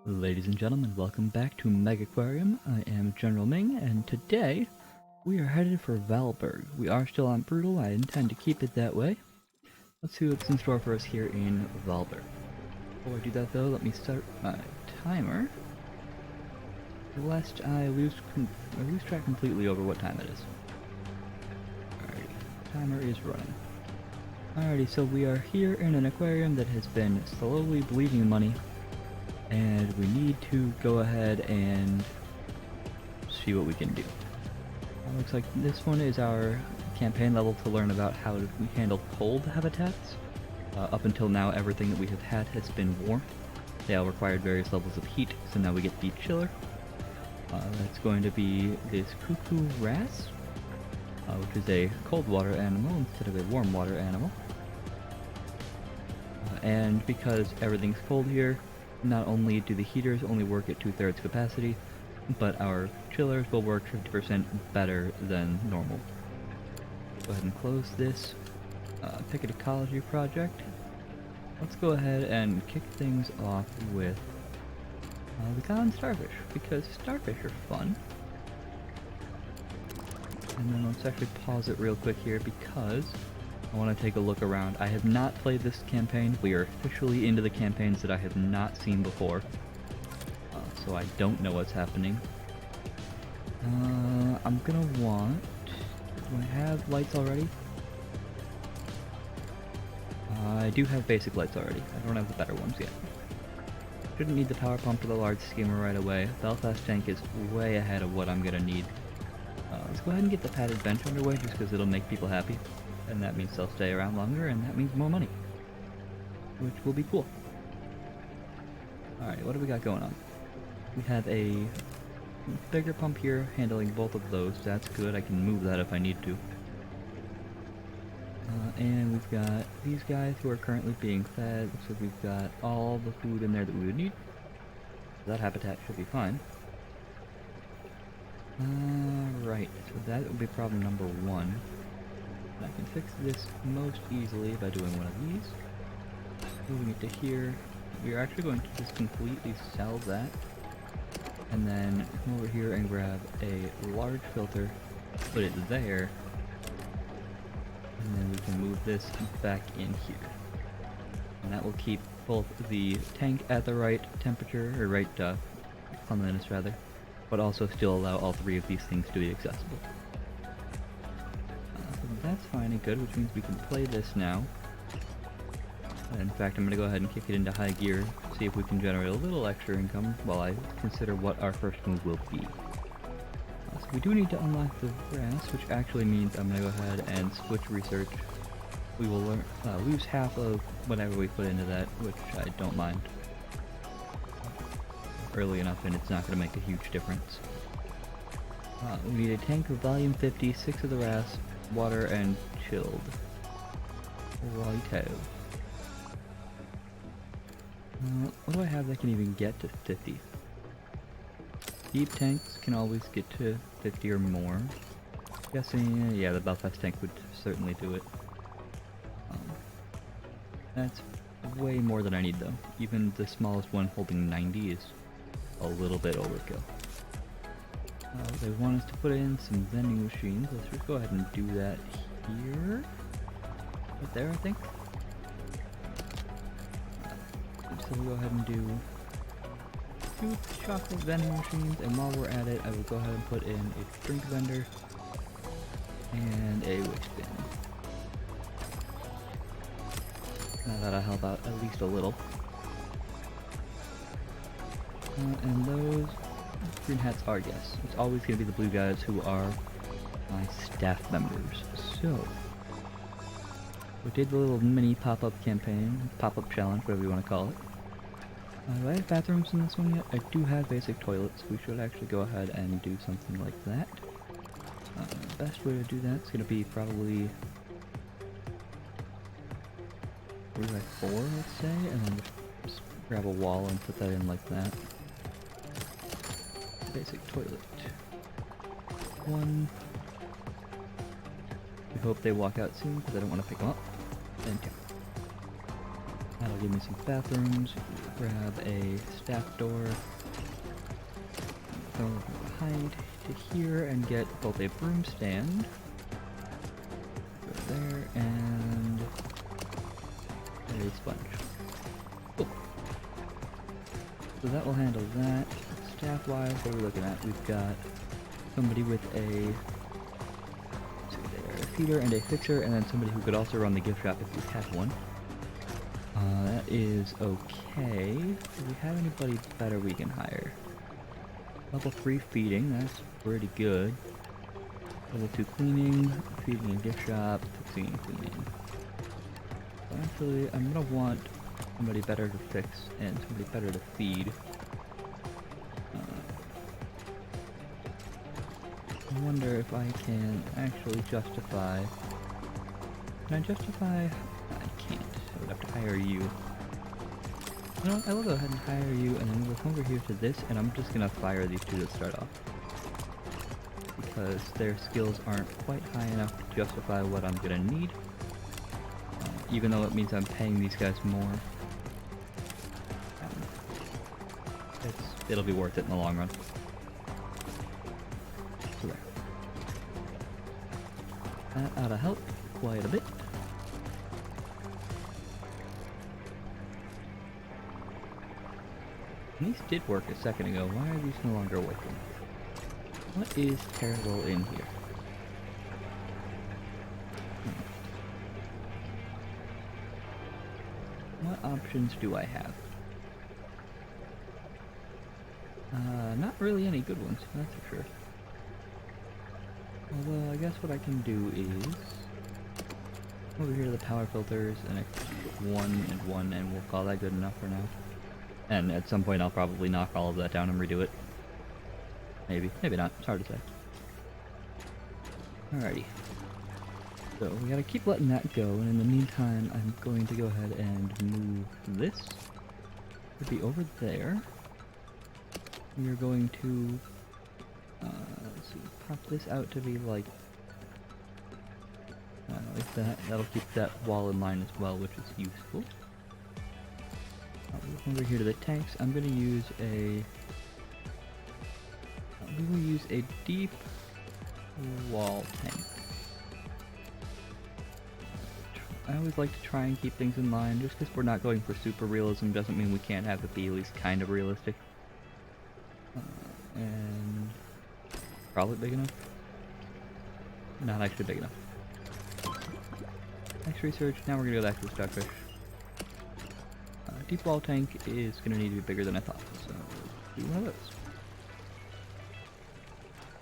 Ladies and gentlemen, welcome back to Megaquarium. I am GeneralMing, and today we are headed for Valberg. We are still on Brutal. I intend to keep it that way. Let's see what's in store for us here in Valberg. Before I do that though, let me start my timer, lest I lose track completely over what time it is. Alrighty, timer is running. Alrighty, so we are here in an aquarium that has been slowly bleeding money. And we need to go ahead and see what we can do. Looks like this one is our campaign level to learn about how we handle cold habitats. Up until now, everything that we have had has been warm. They all required various levels of heat, so now we get the chiller. That's going to be this cuckoo wrasse, which is a cold water animal instead of a warm water animal. And because everything's cold here, not only do the heaters only work at 2/3 capacity, but our chillers will work 50% better than normal. Go ahead and close this. Pick an ecology project. Let's go ahead and kick things off with the common starfish, because starfish are fun. And then let's actually pause it real quick here because I want to take a look around. I have not played this campaign. We are officially into the campaigns that I have not seen before. So I don't know what's happening. I'm gonna want... Do I have lights already? I do have basic lights already. I don't have the better ones yet. Shouldn't need the power pump or the large skimmer right away. Belfast tank is way ahead of what I'm gonna need. Let's go ahead and get the padded bench underway just because it'll make people happy. And that means they'll stay around longer, and that means more money. Which will be cool. Alright, what do we got going on? We have a bigger pump here handling both of those. That's good, I can move that if I need to. And we've got these guys who are currently being fed. Looks like we've got all the food in there that we would need. That habitat should be fine. Right, so that would be problem number one. I can fix this most easily by doing one of these. Moving it to here. We are actually going to just completely sell that. And then come over here and grab a large filter, put it there. And then we can move this back in here. And that will keep both the tank at the right temperature, or right cleanliness rather, but also still allow all three of these things to be accessible. That's fine and good, which means we can play this now. In fact, I'm going to go ahead and kick it into high gear, see if we can generate a little extra income while I consider what our first move will be. So we do need to unlock the wrasse, which actually means I'm going to go ahead and switch research. We will lose half of whatever we put into that, which I don't mind. Early enough and it's not going to make a huge difference. We need a tank of volume 50, 6 of the wrasse, water, and chilled. Righto. What do I have that can even get to 50? Deep tanks can always get to 50 or more. Guessing, yeah, the Belfast tank would certainly do it. That's way more than I need though. Even the smallest one holding 90 is a little bit overkill. They want us to put in some vending machines. Let's just go ahead and do that here. Right there, I think. So we'll go ahead and do 2 chocolate vending machines, and while we're at it, I will go ahead and put in a drink vendor and a waste bin. Now that'll help out at least a little. And those green hats are, yes. It's always going to be the blue guys who are my staff members. So, we did the little mini pop-up campaign, pop-up challenge, whatever you want to call it. Do I have bathrooms in this one yet? I do have basic toilets. We should actually go ahead and do something like that. The best way to do that is going to be probably 3x4, let's say, and then just grab a wall and put that in like that. Basic toilet. 1. We hope they walk out soon because I don't want to pick them up. And 2. That'll give me some bathrooms. Grab a staff door. Go behind to here and get both a broom stand. Go there and a sponge. Cool. So that will handle that. Staff-wise, what are we looking at? We've got somebody with a feeder and a fixer, and then somebody who could also run the gift shop if we had one. That is okay. Do we have anybody better we can hire? Level 3 feeding, that's pretty good. Level 2 cleaning, feeding and gift shop, fixing and cleaning. So actually, I'm gonna want somebody better to fix and somebody better to feed. I wonder if I can actually justify... Can I justify? I can't. I would have to hire you. You know what? I will go ahead and hire you, and then we'll come over here to this, and I'm just gonna fire these two to start off. Because their skills aren't quite high enough to justify what I'm gonna need. Even though it means I'm paying these guys more. It'll be worth it in the long run. So there. That ought to help quite a bit. These did work a second ago. Why are these no longer working? What is terrible in here? What options do I have? Not really any good ones, that's for sure. Although, I guess what I can do is... over here to the power filters, and one and one, and we'll call that good enough for now. And at some point I'll probably knock all of that down and redo it. Maybe. Maybe not. It's hard to say. Alrighty. So we gotta keep letting that go, and in the meantime I'm going to go ahead and move this to be over there. We are going to let's see, pop this out to be like that'll keep that wall in line as well, which is useful. Over here to the tanks, I'm going to use a... we will use a deep wall tank. I always like to try and keep things in line, just because we're not going for super realism doesn't mean we can't have it be at least kind of realistic. And... probably big enough? Not actually big enough. Next research, now we're going to go back to the starfish. Deep wall tank is going to need to be bigger than I thought, so do one of those.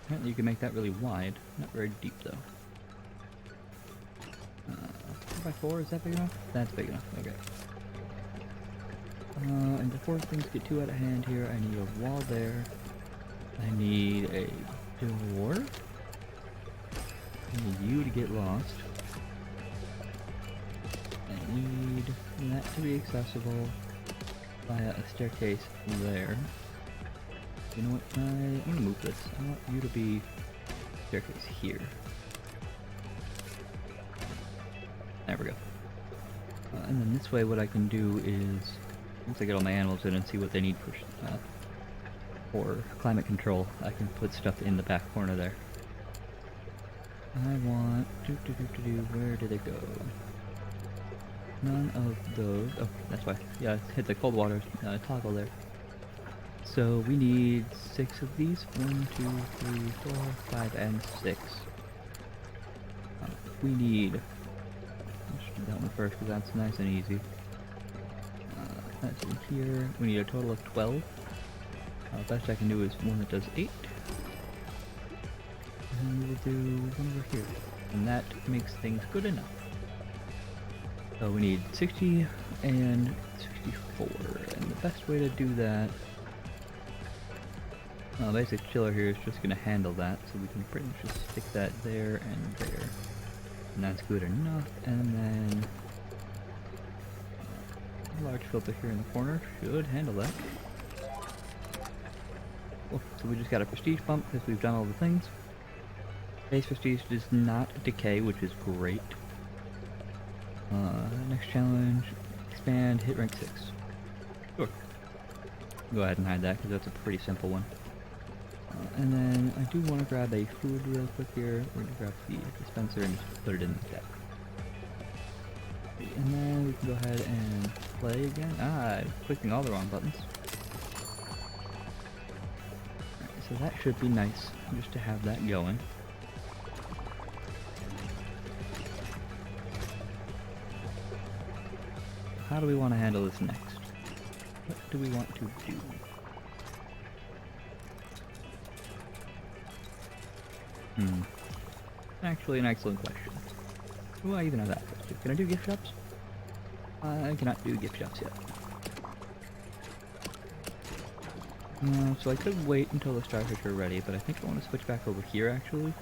Apparently you can make that really wide, not very deep though. 4x4, is that big enough? That's big enough, okay. And before things get too out of hand here, I need a wall there. I need a door. I need you to get lost. I need that to be accessible via a staircase there. You know what? I'm gonna move this. I want you to be staircase here. There we go. And then this way, what I can do is once I get all my animals in and see what they need for climate control, I can put stuff in the back corner there. I want where did it go? None of those. Oh, that's why. Yeah, hit the cold water toggle there. So we need 6 of these. 1, 2, 3, 4, 5, and 6. We need... let's do that one first because that's nice and easy. That's in here. We need a total of 12. Best I can do is one that does 8. And we will do one over here. And that makes things good enough. So we need 60 and 64, and the best way to do that, basic chiller here is just going to handle that, so we can pretty much just stick that there and there, and that's good enough. And then a large filter here in the corner should handle that. Cool. So we just got a prestige bump because we've done all the things. Base prestige does not decay, which is great. Next challenge, expand, hit rank 6. Sure. Go ahead and hide that, because that's a pretty simple one. And then I do want to grab a food real quick here. We're going to grab the dispenser and just put it in the deck. And then we can go ahead and play again. I'm clicking all the wrong buttons. Alright, so that should be nice, just to have that going. How do we want to handle this next? What do we want to do? Actually, an excellent question. Who do I even have access to? Can I do gift shops? I cannot do gift shops yet. So I could wait until the starfish are ready, but I think I want to switch back over here actually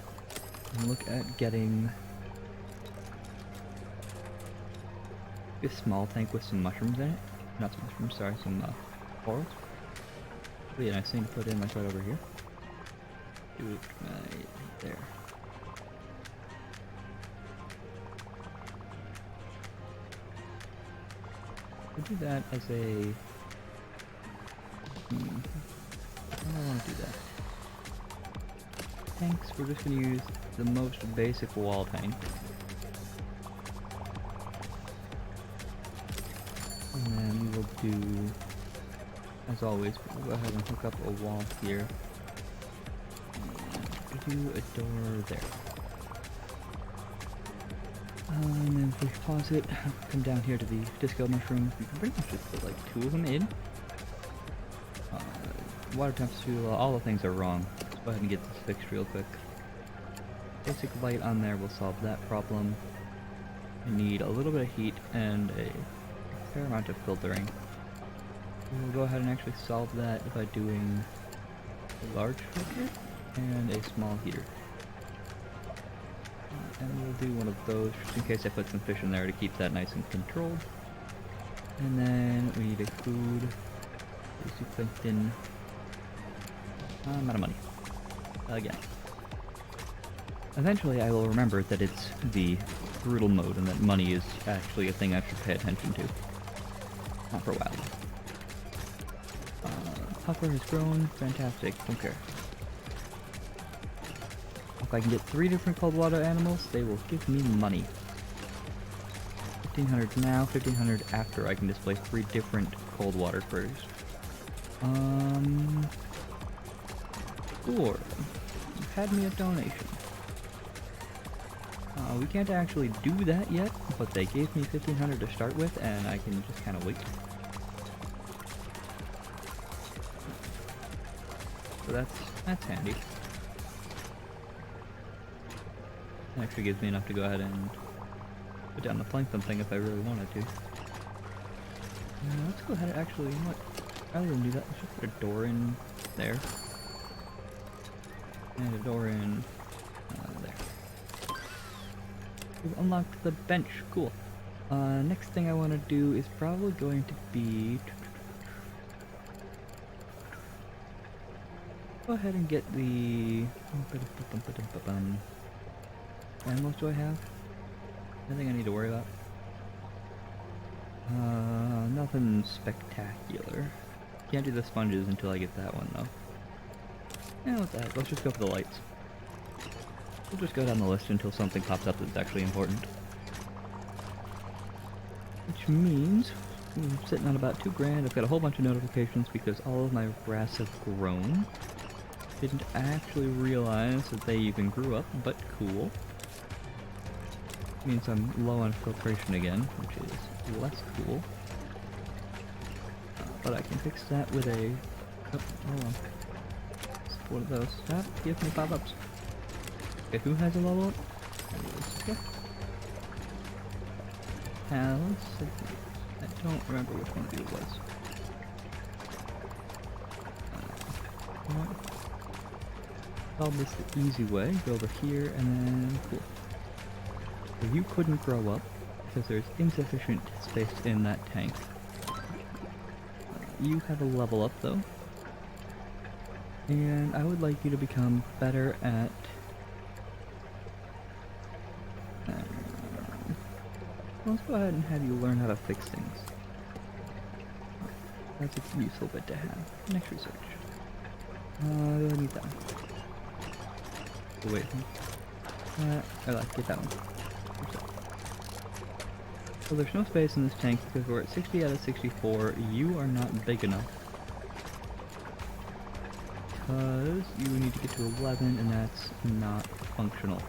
and look at getting a small tank with some mushrooms in it. Not some mushrooms, sorry, some corals. But yeah, nice thing to put in like right over here. Do it right there. We'll do that as a... I don't want to do that. Tanks, we're just going to use the most basic wall tank. And then we will do, as always, we'll go ahead and hook up a wall here. And do a door there. And then if we pause it, come down here to the disco mushrooms, we can pretty much just put like 2 of them in. Water temps too, all the things are wrong. Let's go ahead and get this fixed real quick. Basic light on there will solve that problem. I need a little bit of heat and a fair amount of filtering. We'll go ahead and actually solve that by doing a large filter and a small heater. And we'll do one of those just in case I put some fish in there to keep that nice and controlled. And then we need a food, basic plankton. I'm out of money. Again. Eventually I will remember that it's the brutal mode and that money is actually a thing I should pay attention to. Not for a while. Hopper has grown. Fantastic. Don't care. If I can get 3 different cold water animals, they will give me money. 1500 now, 1500 after I can display 3 different cold water critters. Or you've had me a donation. We can't actually do that yet, but they gave me 1500 to start with, and I can just kind of wait. So that's handy. It actually gives me enough to go ahead and put down the plankton thing if I really wanted to. Let's go ahead and actually, you know what? Rather than do that, let's just put a door in there. And a door in there. We've unlocked the bench. Cool. Next thing I want to do is probably going to be... Go ahead and get the... Animals do I have? Nothing I need to worry about. Nothing spectacular. Can't do the sponges until I get that one though. Yeah, with that, let's just go for the lights. We'll just go down the list until something pops up that's actually important. Which means I'm sitting on about 2 grand. I've got a whole bunch of notifications because all of my grass have grown. Didn't actually realize that they even grew up, but cool. Means I'm low on filtration again, which is less cool. But I can fix that with a... Oh, hold on. One of those. Stop, give me pop-ups. Okay, who has a level up? Okay. Pals. I don't remember which one of you it was. Solve this the easy way. Go over here and then... Cool. So you couldn't grow up because there's insufficient space in that tank. You have a level up though. And I would like you to become better at... let's go ahead and have you learn how to fix things. That's a useful bit to have. Next research. Do I need that one? Oh, wait. I like to get that one. So there's no space in this tank because we're at 60 out of 64. You are not big enough. Because you need to get to 11 and that's not functional.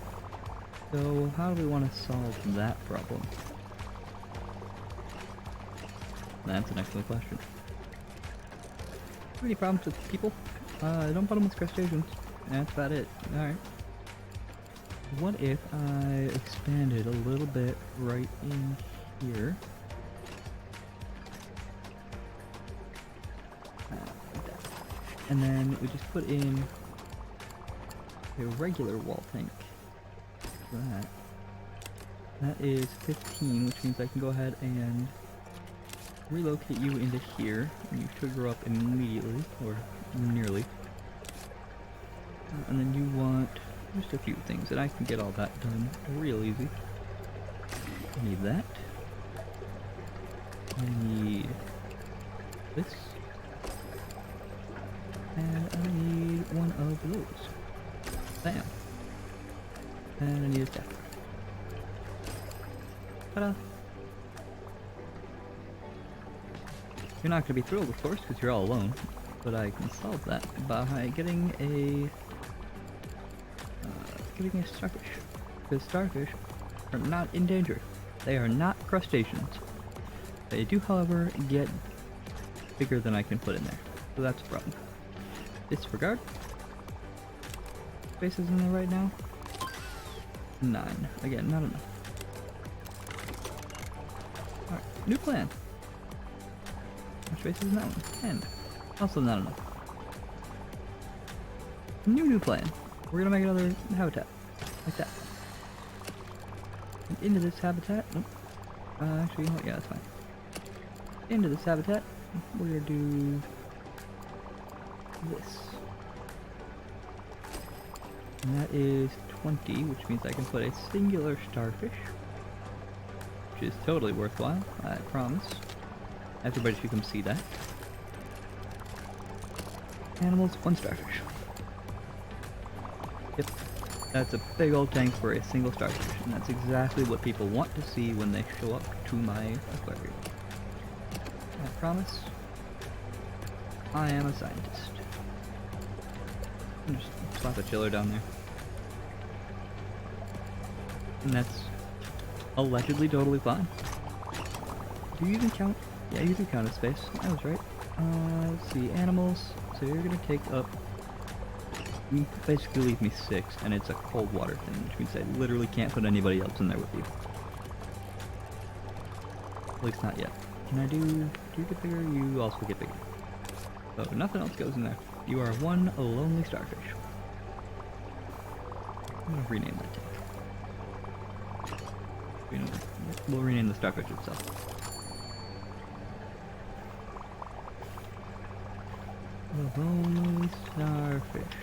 So how do we want to solve that problem? That's an excellent question. Any problems with people? Don't put them with crustaceans. That's about it. Alright. What if I expanded a little bit right in here? Like that. And then we just put in a regular wall tank. That is 15, which means I can go ahead and relocate you into here, and you should grow up immediately, or nearly. And then you want just a few things, and I can get all that done real easy. I need that. I need this. And I need one of those. Bam. And I need a staff. Ta-da! You're not going to be thrilled, of course, because you're all alone, but I can solve that by getting a starfish. Because starfish are not in danger. They are not crustaceans. They do, however, get bigger than I can put in there, so that's a problem. Disregard. Spaces in there right now? 9. Again, not enough. Alright, new plan. How much space is in that one? 10. Also not enough. New plan. We're gonna make another habitat. Like that. And into this habitat, nope. Actually, you know what? Yeah, that's fine. Into this habitat, we're gonna do this. And that is 20, which means I can put a singular starfish. Which is totally worthwhile, I promise. Everybody should come see that. Animals, 1 starfish. Yep. That's a big old tank for a single starfish, and that's exactly what people want to see when they show up to my aquarium. I promise, I am a scientist. Just slap a chiller down there. And that's allegedly totally fine. Do you even count? Yeah, you do count as space. I was right. Let's see, animals. So you're gonna take up... You basically leave me 6, and it's a cold water thing, which means I literally can't put anybody else in there with you. At least not yet. Can I do you get bigger? You also get bigger. So nothing else goes in there. You are one lonely starfish. I'm gonna rename that tank. We'll rename the starfish itself. A lonely starfish.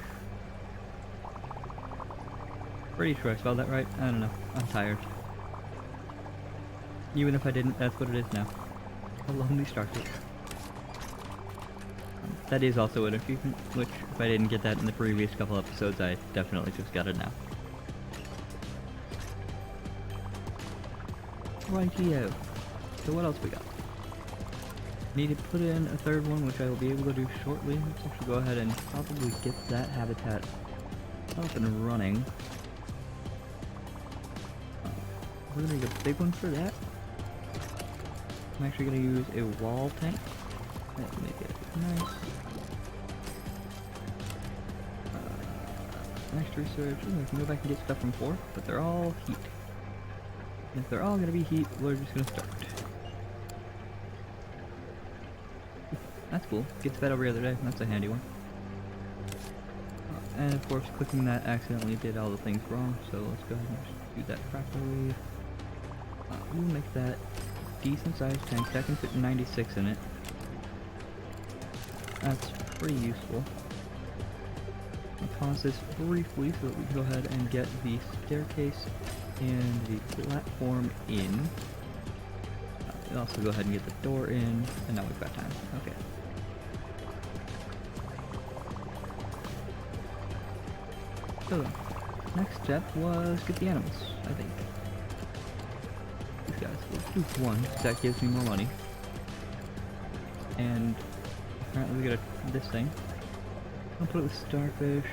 Pretty sure I spelled that right. I don't know. I'm tired. Even if I didn't, that's what it is now. A lonely starfish. That is also an achievement, which if I didn't get that in the previous couple episodes, I definitely just got it now. Rightio. So what else we got? Need to put in a 3rd one, which I will be able to do shortly. Let's actually go ahead and probably get that habitat up and running. We're gonna make a big one for that. I'm actually gonna use a wall tank. Let's make it nice. Next research. Ooh, I can go back and get stuff from 4, but they're all heat. And if they're all gonna be heat, we're just gonna start. That's cool. Gets fed every other day. That's a handy one. And of course, clicking that accidentally did all the things wrong, so let's go ahead and just do that properly. We'll make that decent sized tank. That can fit 96 in it. That's pretty useful. I'll pause this briefly so that we can go ahead and get the staircase and the platform in. We'll also go ahead and get the door in, and now we've got time. Okay. So, next step was get the animals, I think. These guys, let's do one, because that gives me more money. And apparently we got this thing. I'll put it with starfish.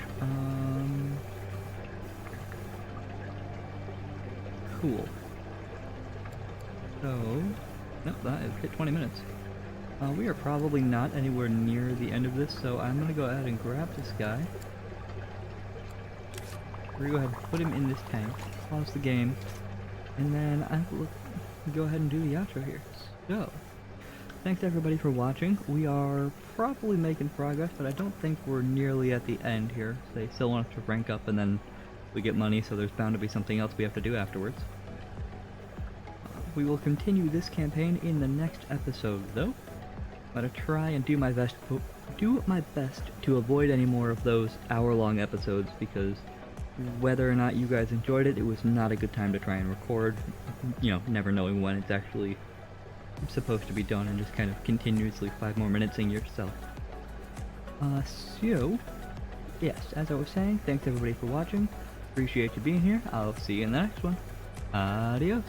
Cool. So, nope, that has hit 20 minutes. We are probably not anywhere near the end of this, so I'm gonna go ahead and grab this guy. We're gonna go ahead and put him in this tank, pause the game, and then I will go ahead and do the outro here. So, thanks everybody for watching. We are probably making progress, but I don't think we're nearly at the end here. They still want us to rank up and then we get money, so there's bound to be something else we have to do afterwards. We will continue this campaign in the next episode, though. I'm gonna try and do my best to avoid any more of those hour-long episodes, because whether or not you guys enjoyed it, it was not a good time to try and record, you know, never knowing when it's actually supposed to be done, and just kind of continuously 5 more minutes in yourself. So, yes, as I was saying, thanks everybody for watching. Appreciate you being here. I'll see you in the next one. Adios.